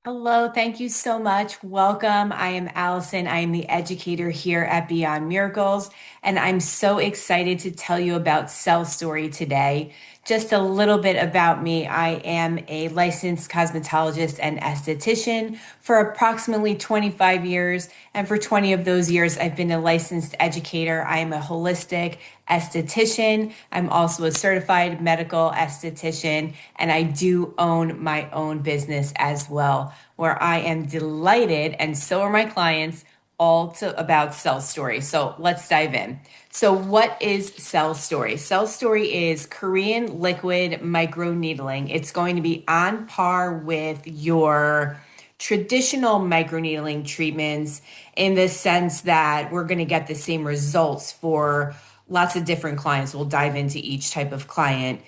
Hello, thank you so much. Welcome. I am Allison. I am the educator here at Beyond Miracles, and I'm so excited to tell you about CellStory today. Just a little bit about me. I am a licensed cosmetologist and esthetician for approximately 25 years, and for 20 of those years, I've been a licensed educator. I am a holistic esthetician. I'm also a certified medical esthetician, and I do own my own business as well, where I am delighted, and so are my clients, about CellStory. So let's dive in. So, what is CellStory? CellStory is Korean liquid microneedling. It's going to be on par with your traditional microneedling treatments in the sense that we're going to get the same results for lots of different clients. We'll dive into each type of client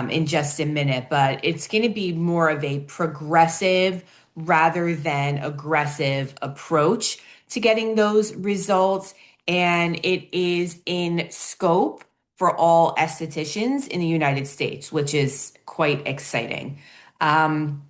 in just a minute, but it's going to be more of a progressive rather than aggressive approach to getting those results. And it is in scope for all estheticians in the United States, which is quite exciting. Um,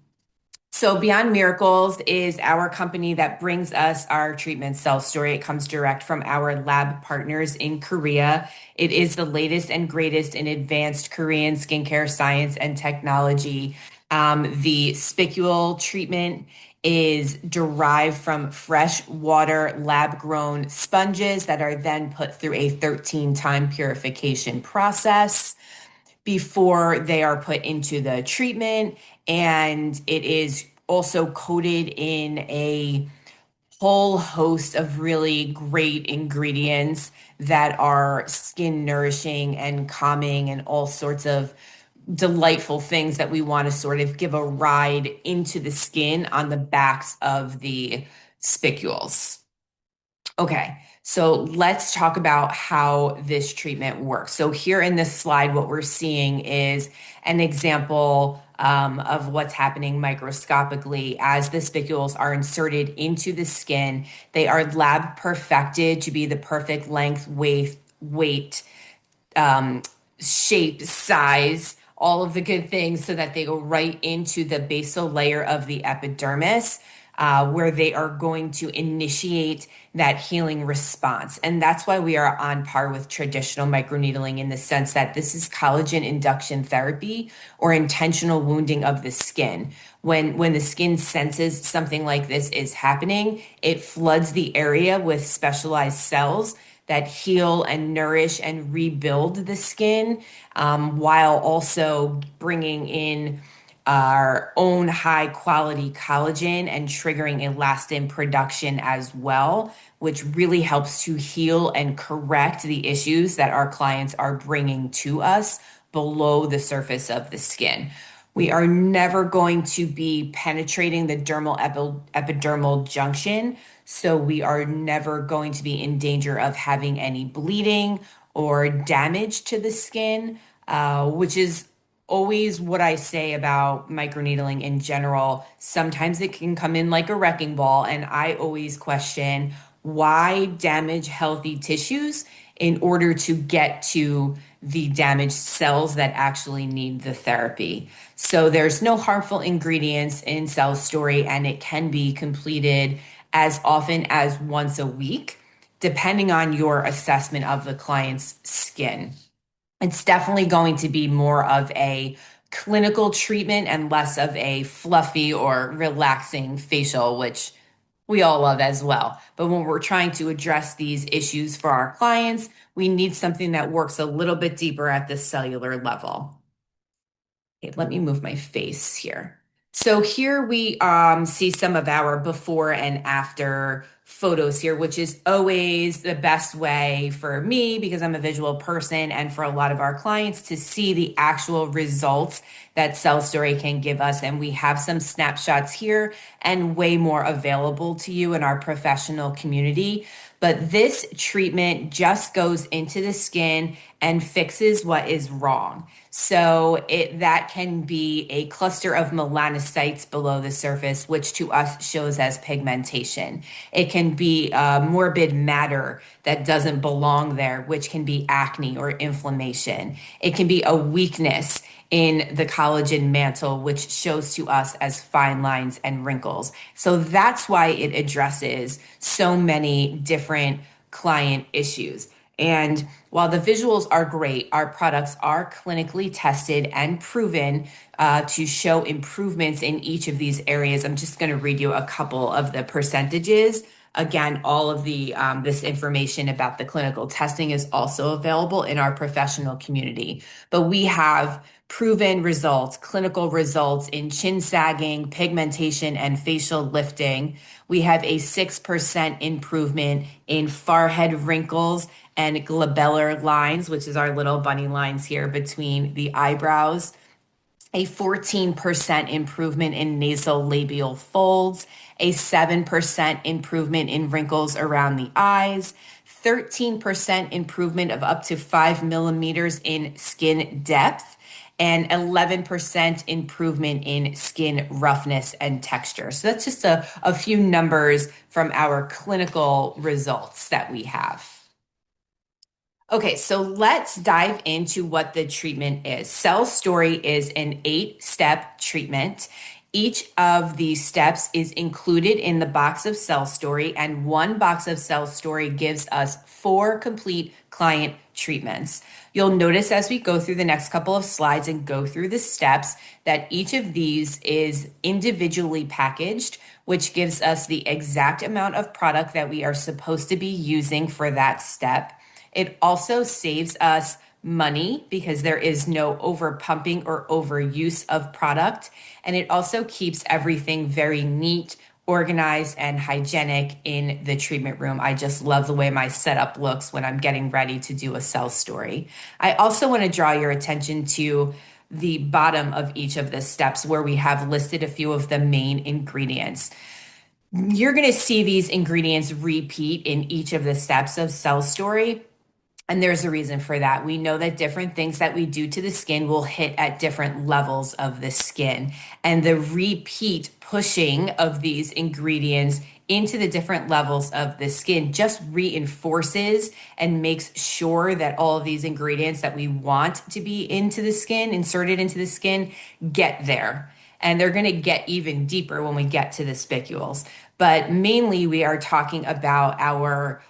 so Beyond Miracles is our company that brings us our treatment CellStory. It comes direct from our lab partners in Korea. It is the latest and greatest in advanced Korean skincare science and technology. The spicule treatment is derived from fresh water lab grown sponges that are then put through a 13-time purification process before they are put into the treatment. And it is also coated in a whole host of really great ingredients that are skin nourishing and calming and all sorts of delightful things that we want to sort of give a ride into the skin on the backs of the spicules. Okay, so let's talk about how this treatment works. So here in this slide, what we're seeing is an example of what's happening microscopically as the spicules are inserted into the skin. They are lab perfected to be the perfect length, weight, um, shape, size, all of the good things so that they go right into the basal layer of the epidermis, where they are going to initiate that healing response. And that's why we are on par with traditional microneedling in the sense that this is collagen induction therapy or intentional wounding of the skin. When the skin senses something like this is happening, it floods the area with specialized cells that heal and nourish and rebuild the skin, while also bringing in our own high quality collagen and triggering elastin production as well, which really helps to heal and correct the issues that our clients are bringing to us below the surface of the skin. We are never going to be penetrating the epidermal junction. So we are never going to be in danger of having any bleeding or damage to the skin, which is always what I say about microneedling in general. Sometimes it can come in like a wrecking ball, and I always question why damage healthy tissues in order to get to the damaged cells that actually need the therapy. So there's no harmful ingredients in CellStory, and it can be completed as often as once a week, depending on your assessment of the client's skin. It's definitely going to be more of a clinical treatment and less of a fluffy or relaxing facial, which we all love as well. But when we're trying to address these issues for our clients, we need something that works a little bit deeper at the cellular level. Okay, let me move my face here. So here we see some of our before and after photos here, which is always the best way for me because I'm a visual person and for a lot of our clients to see the actual results that CellStory can give us. And we have some snapshots here and way more available to you in our professional community. But this treatment just goes into the skin and fixes what is wrong. So that can be a cluster of melanocytes below the surface, which to us shows as pigmentation. It can be morbid matter that doesn't belong there, which can be acne or inflammation. It can be a weakness in the collagen mantle, which shows to us as fine lines and wrinkles. So that's why it addresses so many different client issues. And while the visuals are great, our products are clinically tested and proven to show improvements in each of these areas. I'm just going to read you a couple of the percentages. Again, all of the this information about the clinical testing is also available in our professional community. But we have proven results, clinical results in chin sagging, pigmentation, and facial lifting. We have a 6% improvement in forehead wrinkles and glabellar lines, which is our little bunny lines here between the eyebrows, a 14% improvement in nasal labial folds, a 7% improvement in wrinkles around the eyes, 13% improvement of up to 5 millimeters in skin depth, and 11% improvement in skin roughness and texture. So that's just a few numbers from our clinical results that we have. Okay, so let's dive into what the treatment is. CellStory is an 8-step treatment. Each of these steps is included in the box of CellStory, and one box of CellStory gives us 4 complete client treatments. You'll notice as we go through the next couple of slides and go through the steps that each of these is individually packaged, which gives us the exact amount of product that we are supposed to be using for that step. It also saves us money because there is no over pumping or overuse of product. And it also keeps everything very neat, organized, and hygienic in the treatment room. I just love the way my setup looks when I'm getting ready to do a CellStory. I also want to draw your attention to the bottom of each of the steps where we have listed a few of the main ingredients. You're going to see these ingredients repeat in each of the steps of CellStory. And there's a reason for that. We know that different things that we do to the skin will hit at different levels of the skin. And the repeat pushing of these ingredients into the different levels of the skin just reinforces and makes sure that all of these ingredients that we want to be into the skin, inserted into the skin, get there. And they're going to get even deeper when we get to the spicules. But mainly, we are talking about our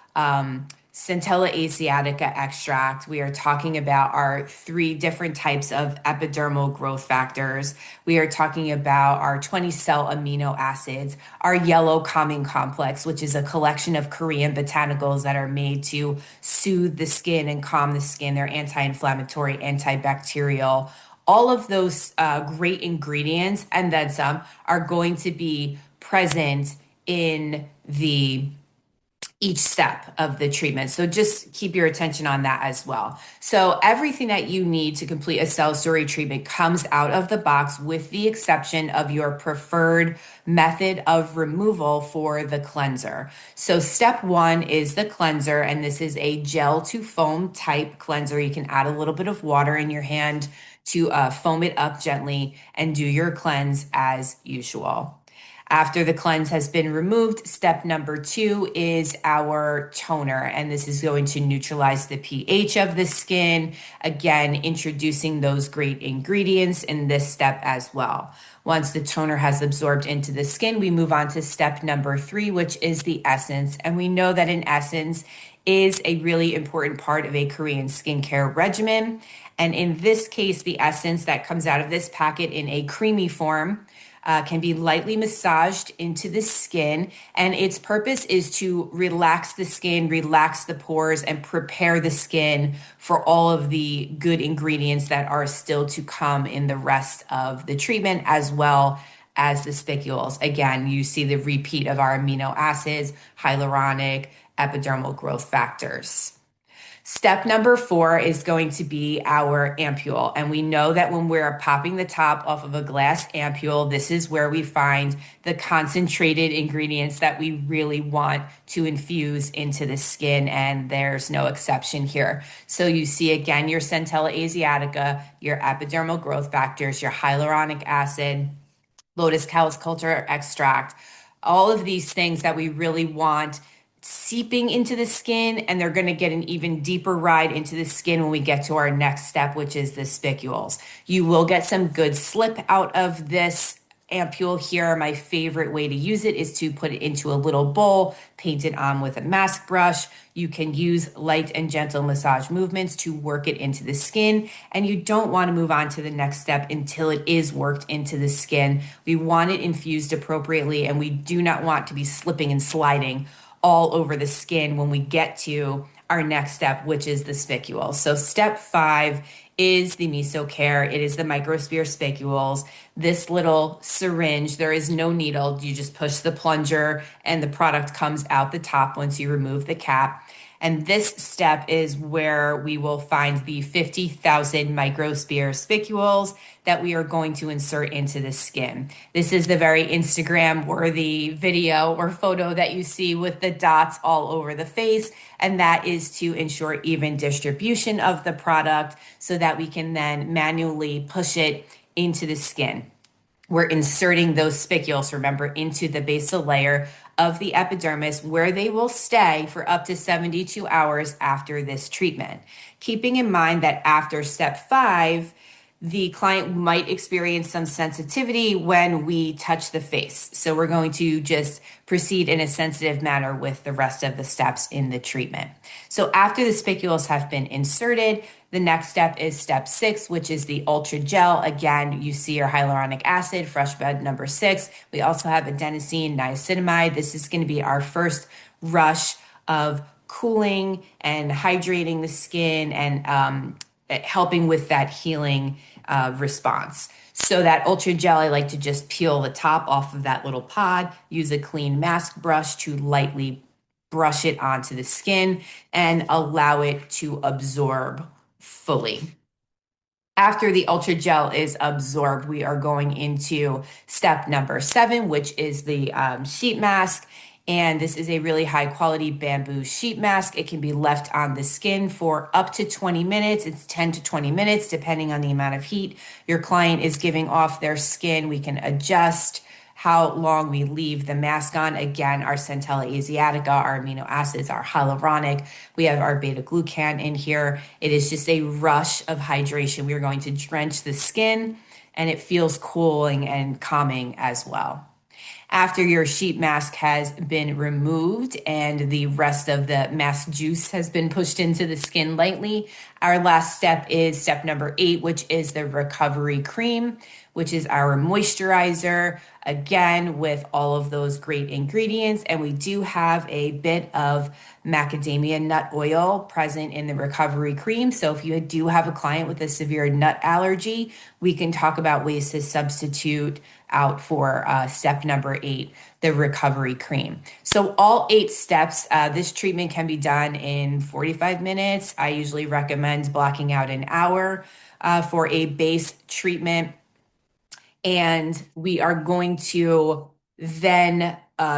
Centella asiatica extract. We are talking about our 3 different types of epidermal growth factors. We are talking about our 20 cell amino acids, our yellow calming complex, which is a collection of Korean botanicals that are made to soothe the skin and calm the skin. They're anti-inflammatory, antibacterial. All of those great ingredients and then some are going to be present in the each step of the treatment. So just keep your attention on that as well. So everything that you need to complete a CellStory treatment comes out of the box with the exception of your preferred method of removal for the cleanser. So step 1 is the cleanser, and this is a gel to foam type cleanser. You can add a little bit of water in your hand to foam it up gently and do your cleanse as usual. After the cleanse has been removed, step number 2 is our toner, and this is going to neutralize the pH of the skin. Again, introducing those great ingredients in this step as well. Once the toner has absorbed into the skin, we move on to step number 3, which is the essence. And we know that an essence is a really important part of a Korean skincare regimen. And in this case, the essence that comes out of this packet in a creamy form can be lightly massaged into the skin, and its purpose is to relax the skin, relax the pores, and prepare the skin for all of the good ingredients that are still to come in the rest of the treatment, as well as the spicules. Again, you see the repeat of our amino acids, hyaluronic, epidermal growth factors. Step number 4 is going to be our ampule. And we know that when we're popping the top off of a glass ampule, this is where we find the concentrated ingredients that we really want to infuse into the skin. And there's no exception here. So you see again your Centella asiatica, your epidermal growth factors, your hyaluronic acid, lotus cow's culture extract, all of these things that we really want seeping into the skin, and they're going to get an even deeper ride into the skin when we get to our next step, which is the spicules. You will get some good slip out of this ampule here. My favorite way to use it is to put it into a little bowl, paint it on with a mask brush. You can use light and gentle massage movements to work it into the skin, and you don't want to move on to the next step until it is worked into the skin. We want it infused appropriately, and we do not want to be slipping and sliding all over the skin when we get to our next step, which is the spicule. So step 5 is the meso care. It is the microsphere spicules. This little syringe, there is no needle. You just push the plunger and the product comes out the top once you remove the cap. And this step is where we will find the 50,000 microsphere spicules that we are going to insert into the skin. This is the very Instagram worthy video or photo that you see with the dots all over the face. And that is to ensure even distribution of the product so that we can then manually push it into the skin. We're inserting those spicules, remember, into the basal layer of the epidermis where they will stay for up to 72 hours after this treatment. Keeping in mind that after step 5, the client might experience some sensitivity when we touch the face. So we're going to just proceed in a sensitive manner with the rest of the steps in the treatment. So after the spicules have been inserted, the next step is step 6, which is the ultra gel. Again, you see your hyaluronic acid, fresh bed number 6. We also have adenosine, niacinamide. This is going to be our first rush of cooling and hydrating the skin and helping with that healing response. So that ultra gel, I like to just peel the top off of that little pod, use a clean mask brush to lightly brush it onto the skin and allow it to absorb fully. After the ultra gel is absorbed, we are going into step number 7, which is the sheet mask. And this is a really high quality bamboo sheet mask. It can be left on the skin for up to 20 minutes. It's 10 to 20 minutes, depending on the amount of heat your client is giving off their skin. We can adjust how long we leave the mask on. Again, our centella asiatica, our amino acids, our hyaluronic. We have our beta glucan in here. It is just a rush of hydration. We are going to drench the skin, and it feels cooling and calming as well. After your sheet mask has been removed and the rest of the mask juice has been pushed into the skin lightly, our last step is step number 8, which is the recovery cream, which is our moisturizer, again, with all of those great ingredients. And we do have a bit of macadamia nut oil present in the recovery cream. So if you do have a client with a severe nut allergy, we can talk about ways to substitute out for step number 8, the recovery cream. So all 8 steps, this treatment can be done in 45 minutes. I usually recommend blocking out an hour for a base treatment. And we are going to then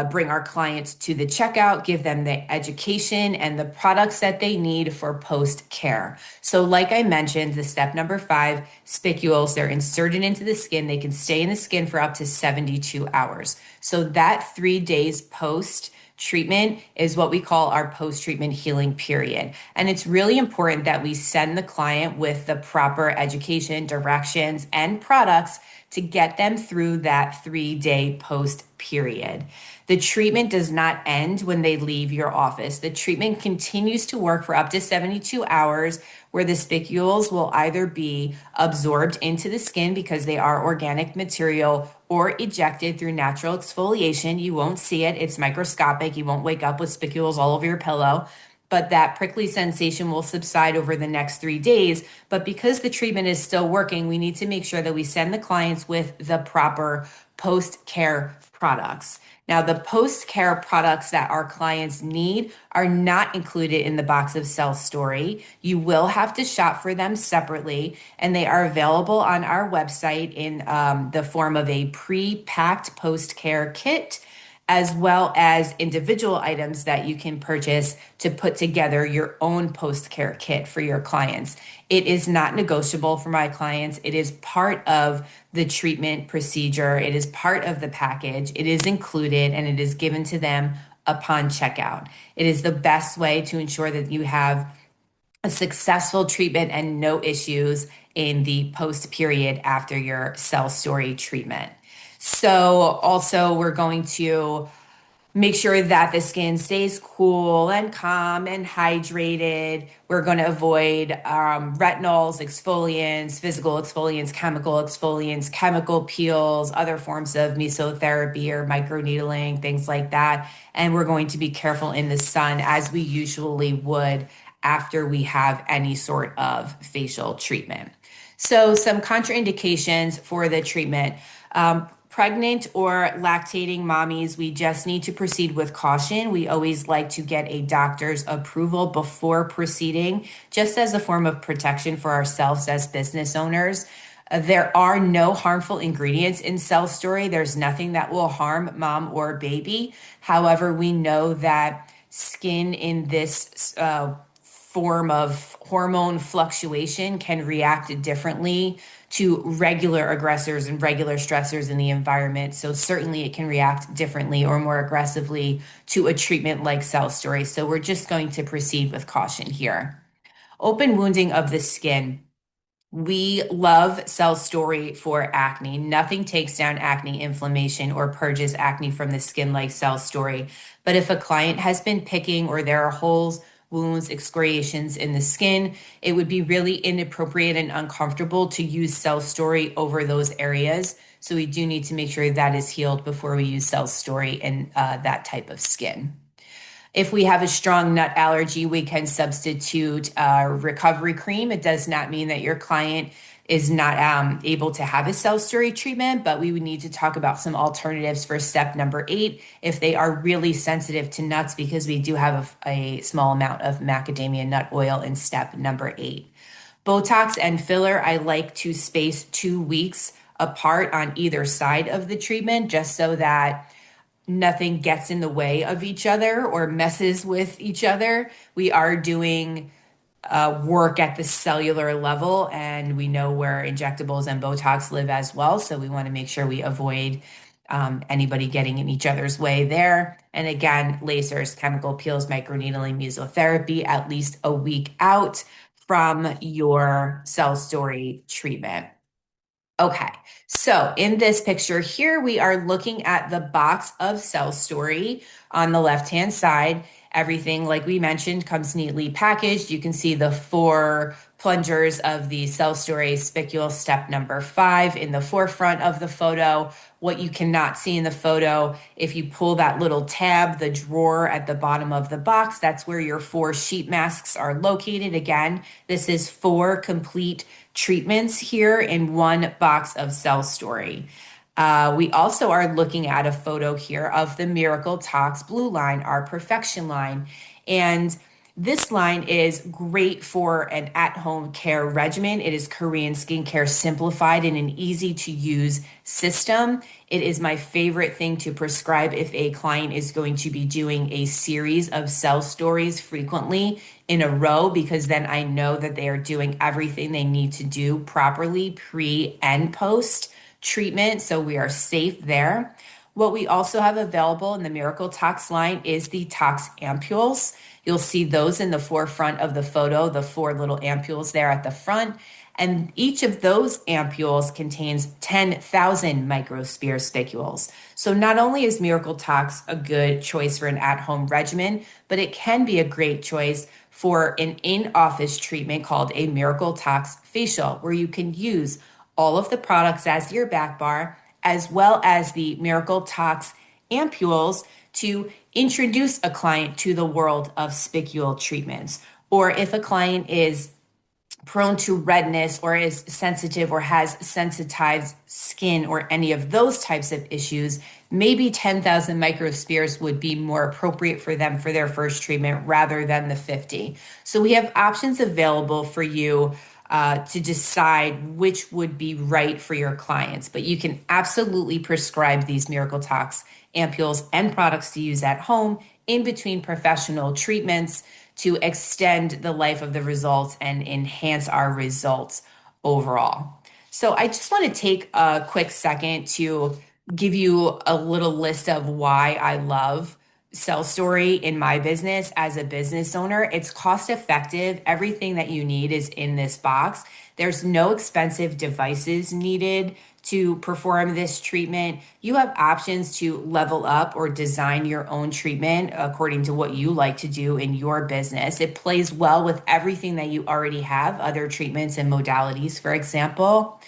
bring our clients to the checkout, give them the education and the products that they need for post-care. So like I mentioned, the step number 5, spicules, they're inserted into the skin. They can stay in the skin for up to 72 hours. So that 3 days post treatment is what we call our post-treatment healing period. And it's really important that we send the client with the proper education, directions, and products to get them through that 3-day post period. The treatment does not end when they leave your office. The treatment continues to work for up to 72 hours, where the spicules will either be absorbed into the skin because they are organic material or ejected through natural exfoliation. You won't see it. It's microscopic. You won't wake up with spicules all over your pillow, but that prickly sensation will subside over the next 3 days. But because the treatment is still working, we need to make sure that we send the clients with the proper post-care products. Now, the post-care products that our clients need are not included in the box of CellStory. You will have to shop for them separately, and they are available on our website in the form of a pre-packed post-care kit, as well as individual items that you can purchase to put together your own post-care kit for your clients. It is not negotiable for my clients. It is part of the treatment procedure. It is part of the package. It is included, and it is given to them upon checkout. It is the best way to ensure that you have a successful treatment and no issues in the post period after your cell story treatment. So, also, we're going to make sure that the skin stays cool and calm and hydrated. We're going to avoid retinols, exfoliants, physical exfoliants, chemical peels, other forms of mesotherapy or microneedling, things like that. And we're going to be careful in the sun as we usually would after we have any sort of facial treatment. So, some contraindications for the treatment. Pregnant or lactating mommies, we just need to proceed with caution. We always like to get a doctor's approval before proceeding, just as a form of protection for ourselves as business owners. There are no harmful ingredients in CellStory. There's nothing that will harm mom or baby. However, we know that skin in this form of hormone fluctuation can react differently to regular aggressors and regular stressors in the environment. So certainly it can react differently or more aggressively to a treatment like CellStory. So we're just going to proceed with caution here. Open wounding of the skin. We love CellStory for acne. Nothing takes down acne inflammation or purges acne from the skin like CellStory. But if a client has been picking or there are holes, wounds, excoriations in the skin, it would be really inappropriate and uncomfortable to use CellStory over those areas. So we do need to make sure that is healed before we use CellStory in that type of skin. If we have a strong nut allergy, we can substitute recovery cream. It does not mean that your client is not able to have a cell story treatment, but we would need to talk about some alternatives for step number 8 if they are really sensitive to nuts, because we do have a small amount of macadamia nut oil in step number 8. Botox and filler, I like to space 2 weeks apart on either side of the treatment, just so that nothing gets in the way of each other or messes with each other. We are doing work at the cellular level, and we know where injectables and Botox live as well. So we want to make sure we avoid anybody getting in each other's way there. And again, lasers, chemical peels, microneedling, mesotherapy, at least a week out from your cell story treatment. Okay, so in this picture here, we are looking at the box of CellStory on the left-hand side. Everything, like we mentioned, comes neatly packaged. You can see the 4 plungers of the CellStory spicule step number 5 in the forefront of the photo. What you cannot see in the photo, if you pull that little tab, the drawer at the bottom of the box, that's where your 4 sheet masks are located. Again, this is 4 complete treatments here in one box of CellStory. We also are looking at a photo here of the Miracle Tox Blue line, our perfection line. And this line is great for an at-home care regimen. It is Korean skincare simplified in an easy-to-use system. It is my favorite thing to prescribe if a client is going to be doing a series of cell stories frequently in a row, because then I know that they are doing everything they need to do properly pre and post treatment. So we are safe there. What we also have available in the Miracle Tox line is the Tox ampules. You'll see those in the forefront of the photo, the 4 little ampules there at the front. And each of those ampules contains 10,000 microsphere spicules. So not only is Miracle Tox a good choice for an at-home regimen, but it can be a great choice for an in-office treatment called a Miracle Tox facial, where you can use all of the products as your back bar, as well as the Miracle Tox ampules to introduce a client to the world of spicule treatments. Or if a client is prone to redness or is sensitive or has sensitized skin or any of those types of issues, maybe 10,000 microspheres would be more appropriate for them for their first treatment rather than the 50. So we have options available for you to decide which would be right for your clients. But you can absolutely prescribe these Miracle Tox ampules and products to use at home in between professional treatments to extend the life of the results and enhance our results overall. So I just want to take a quick second to give you a little list of why I love CellStory in my business as a business owner. It's cost effective. Everything that you need is in this box. There's no expensive devices needed to perform this treatment. You have options to level up or design your own treatment according to what you like to do in your business. It plays well with everything that you already have, other treatments and modalities, for example.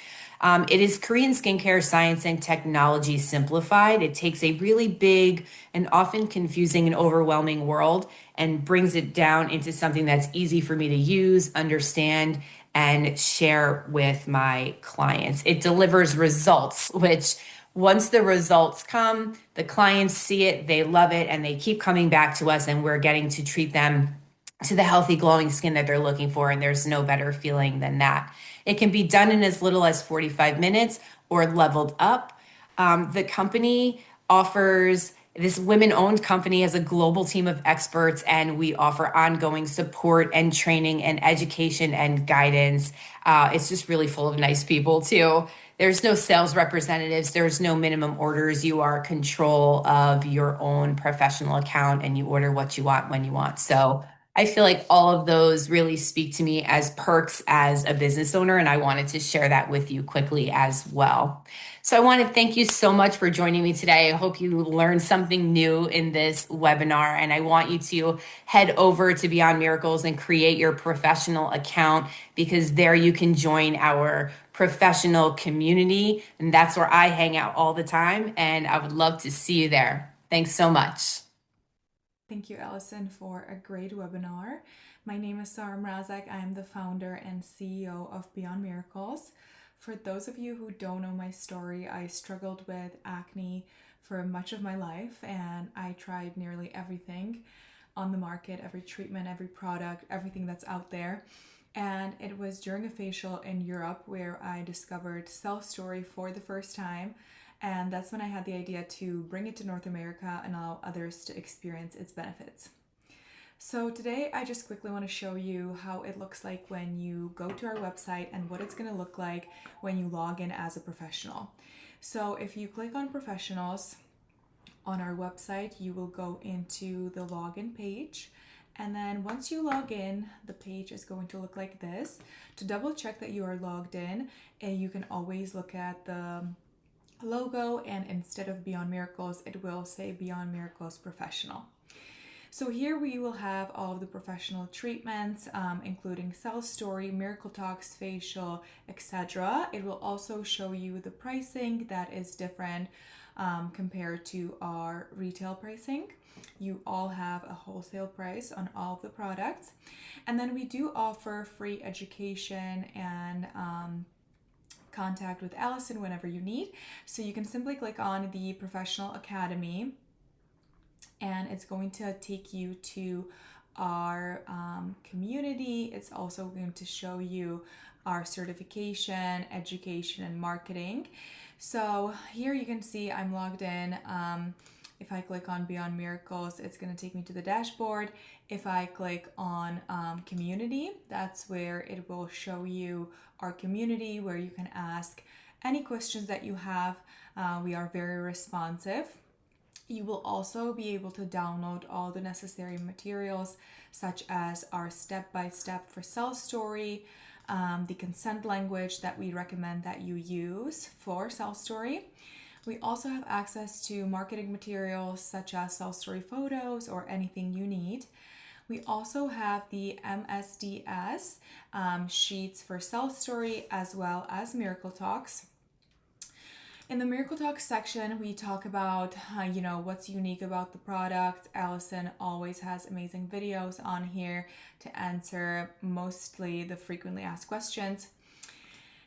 It is Korean skincare science and technology simplified. It takes a really big and often confusing and overwhelming world and brings it down into something that's easy for me to use, understand, and share with my clients. It delivers results, which once the results come, the clients see it, they love it, and they keep coming back to us, and we're getting to treat them to the healthy, glowing skin that they're looking for. And there's no better feeling than that. It can be done in as little as 45 minutes or leveled up. The company offers this women owned company has a global team of experts, and we offer ongoing support and training and education and guidance. It's just really full of nice people, too. There's no sales representatives, there's no minimum orders. You are control of your own professional account and you order what you want when you want. So I feel like all of those really speak to me as perks as a business owner, and I wanted to share that with you quickly as well. So I want to thank you so much for joining me today. I hope you learned something new in this webinar, and I want you to head over to Beyond Miracles and create your professional account, because there you can join our professional community, and that's where I hang out all the time, and I would love to see you there. Thanks so much. Thank you, Allison, for a great webinar. My name is Sarah Mrazek. I am the founder and CEO of Beyond Miracles. For those of you who don't know my story, I struggled with acne for much of my life, and I tried nearly everything on the market, every treatment, every product, everything that's out there. And it was during a facial in Europe where I discovered CellStory for the first time. And that's when I had the idea to bring it to North America and allow others to experience its benefits. So today I just quickly want to show you how it looks like when you go to our website and what it's going to look like when you log in as a professional. So if you click on professionals on our website, you will go into the login page. And then once you log in, the page is going to look like this. To double check that you are logged in, you can always look at the logo, and instead of Beyond Miracles, it will say Beyond Miracles Professional. So here we will have all of the professional treatments, including CellStory, Miracle Talks, facial, etc. It will also show you the pricing that is different compared to our retail pricing. You all have a wholesale price on all of the products. And then we do offer free education and contact with Allison whenever you need. So you can simply click on the Professional Academy, and it's going to take you to our community. It's also going to show you our certification, education, and marketing. So here you can see I'm logged in. If I click on Beyond Miracles, it's going to take me to the dashboard. If I click on community, that's where it will show you our community, where you can ask any questions that you have. We are very responsive. You will also be able to download all the necessary materials, such as our step-by-step for CellStory, the consent language that we recommend that you use for CellStory. We also have access to marketing materials such as CellStory photos or anything you need. We also have the MSDS sheets for CellStory as well as Miracle Talks. In the Miracle Talks section, we talk about what's unique about the product. Allison always has amazing videos on here to answer mostly the frequently asked questions.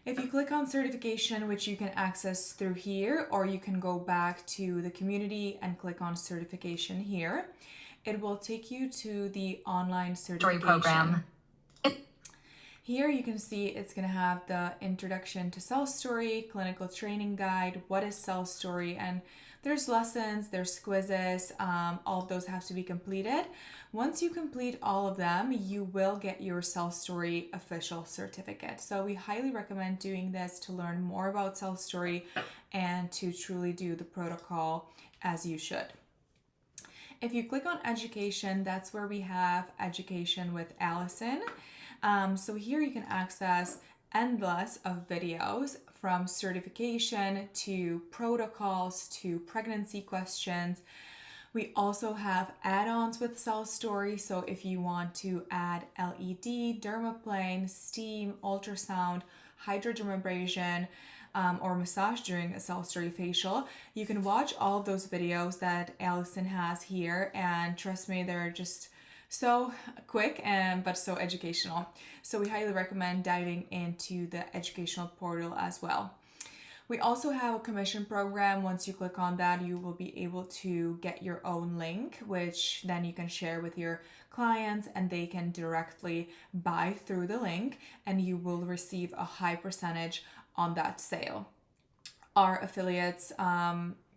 If you click on certification, which you can access through here, or you can go back to the community and click on certification here, it will take you to the online certification program. Here you can see it's going to have the introduction to CellStory, clinical training guide, what is CellStory, and there's lessons, there's quizzes, all of those have to be completed. Once you complete all of them, you will get your CellStory official certificate. So we highly recommend doing this to learn more about CellStory and to truly do the protocol as you should. If you click on education, that's where we have education with Allison. So here you can access endless of videos from certification to protocols to pregnancy questions. We also have add-ons with CellStory. So if you want to add LED, dermaplane, steam, ultrasound, hydrodermabrasion, or massage during a CellStory facial, you can watch all of those videos that Allison has here, and trust me, they're just so quick and but so educational. So we highly recommend diving into the educational portal as well. We also have a commission program. Once you click on that, you will be able to get your own link, which then you can share with your clients and they can directly buy through the link, and you will receive a high percentage on that sale. Our affiliates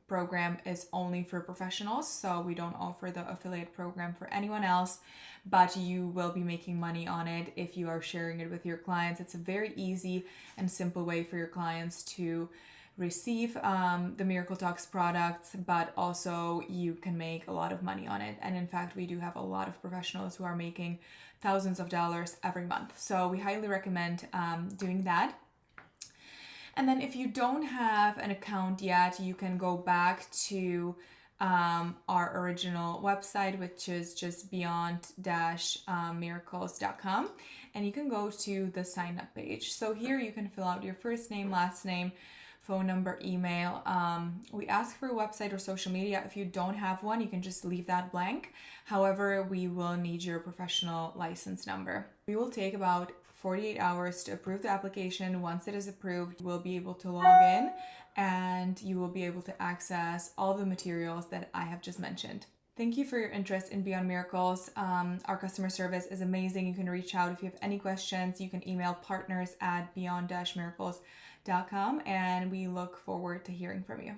program is only for professionals, so we don't offer the affiliate program for anyone else, but you will be making money on it if you are sharing it with your clients. It's a very easy and simple way for your clients to receive the Miracle Talks products, but also you can make a lot of money on it. And in fact, we do have a lot of professionals who are making thousands of dollars every month. So we highly recommend doing that. And then if you don't have an account yet, you can go back to our original website, which is just beyond-miracles.com, and you can go to the sign up page. So here you can fill out your first name, last name, phone number, email. We ask for a website or social media. If you don't have one, you can just leave that blank. However, we will need your professional license number. We will take about 48 hours to approve the application. Once it is approved, you will be able to log in and you will be able to access all the materials that I have just mentioned. Thank you for your interest in Beyond Miracles. Our customer service is amazing. You can reach out if you have any questions. You can email partners@beyond-miracles.com, and we look forward to hearing from you.